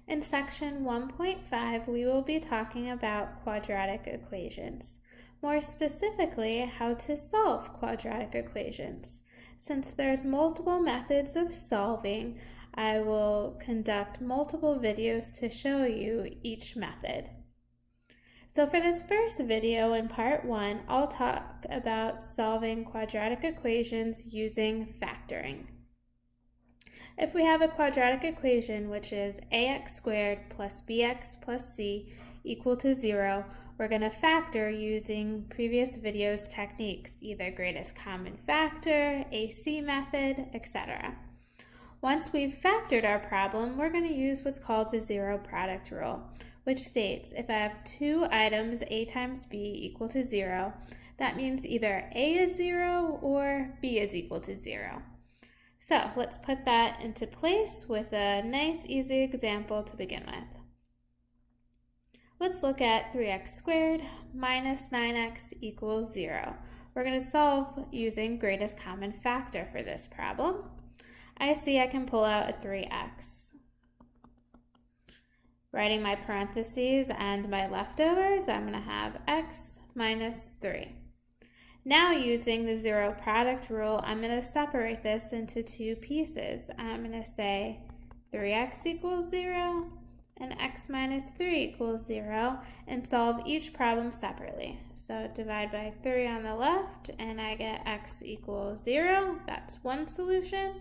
In section 1.5, we will be talking about quadratic equations. More specifically, how to solve quadratic equations. Since there's multiple methods of solving, I will conduct multiple videos to show you each method. So for this first video in part 1, I'll talk about solving quadratic equations using factoring. If we have a quadratic equation, which is ax squared plus bx plus c equal to 0, we're going to factor using previous videos techniques, either greatest common factor, AC method, etc. Once we've factored our problem, we're going to use what's called the zero product rule, which states if I have two items, a times b equal to 0, that means either a is 0 or b is equal to 0. So let's put that into place with a nice easy example to begin with. Let's look at 3x squared minus 9x equals 0. We're going to solve using greatest common factor for this problem. I see I can pull out a 3x. Writing my parentheses and my leftovers, I'm going to have x minus 3. Now using the zero product rule, I'm going to separate this into two pieces. I'm going to say 3x equals 0 and x minus 3 equals 0 and solve each problem separately. So divide by 3 on the left and I get x equals 0. That's one solution.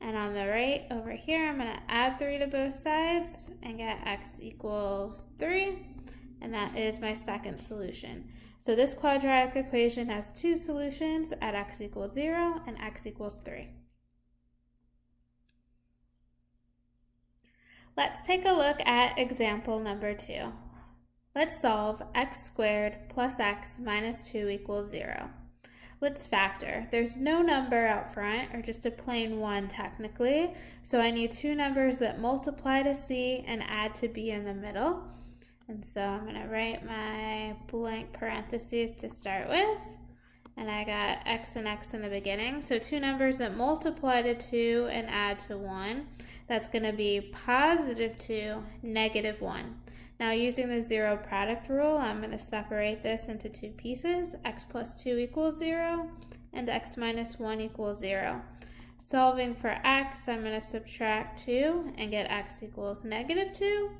And on the right over here, I'm going to add 3 to both sides and get x equals 3. And that is my second solution. So this quadratic equation has two solutions at x equals 0 and x equals 3. Let's take a look at example number 2. Let's solve x squared plus x minus 2 equals 0. Let's factor. There's no number out front, or just a plain 1 technically, so I need two numbers that multiply to c and add to b in the middle. And so I'm going to write my blank parentheses to start with. And I got x and x in the beginning. So two numbers that multiply to 2 and add to 1. That's going to be positive 2, negative 1. Now using the zero product rule, I'm going to separate this into two pieces. X plus 2 equals 0 and x minus 1 equals 0. Solving for x, I'm going to subtract 2 and get x equals negative 2.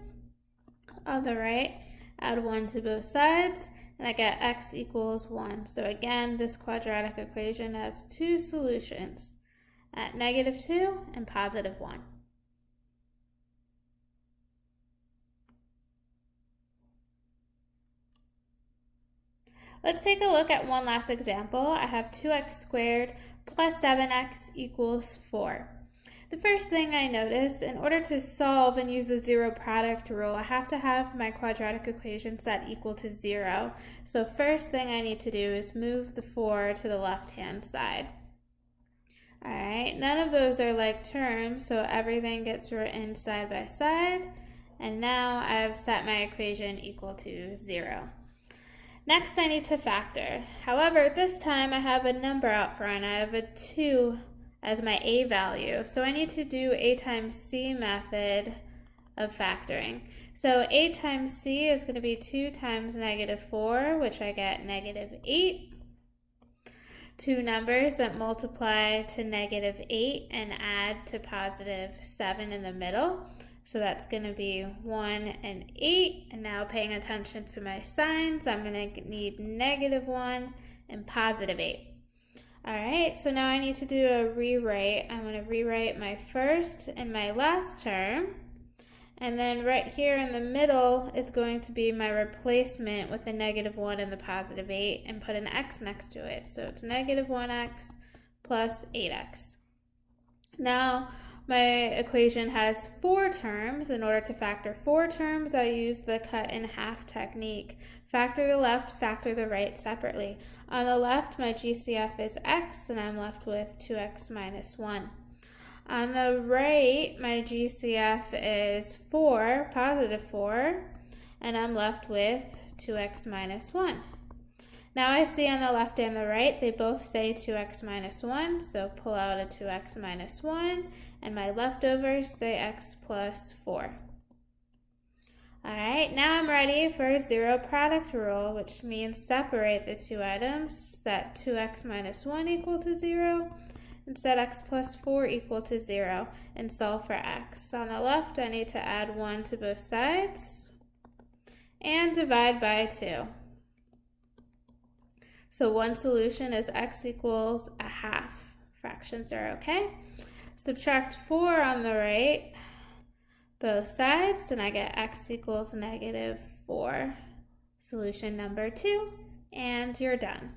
On the right, add 1 to both sides, and I get x equals 1. So again, this quadratic equation has two solutions, at negative 2 and positive 1. Let's take a look at one last example. I have 2x squared plus 7x equals 4. The first thing I noticed, in order to solve and use the zero product rule, I have to have my quadratic equation set equal to 0. So first thing I need to do is move the 4 to the left-hand side. Alright, none of those are like terms, so everything gets written side by side. And now I've set my equation equal to 0. Next I need to factor. However, this time I have a number out front. I have a 2 as my a value. So I need to do a times c method of factoring. So a times c is going to be 2 times negative 4, which I get negative 8. Two numbers that multiply to negative 8 and add to positive 7 in the middle. So that's going to be 1 and 8. And now paying attention to my signs, I'm going to need negative 1 and positive 8. Alright, so now I need to do a rewrite. I'm going to rewrite my first and my last term. And then right here in the middle is going to be my replacement with the negative 1 and the positive 8 and put an x next to it. So it's negative 1x plus 8x. Now my equation has 4 terms. In order to factor 4 terms, I use the cut in half technique. Factor the left, factor the right separately. On the left, my GCF is x, and I'm left with 2x minus 1. On the right, my GCF is 4, positive 4, and I'm left with 2x minus 1. Now I see on the left and the right, they both say 2x minus 1, so pull out a 2x minus 1, and my leftovers say x plus 4. Alright, now I'm ready for zero product rule, which means separate the two items, set 2x minus 1 equal to 0, and set x plus 4 equal to 0, and solve for x. On the left, I need to add 1 to both sides, and divide by 2. So one solution is x equals a half. Fractions are okay. Subtract 4 on the right, both sides, and I get x equals -4. Solution number 2, and you're done.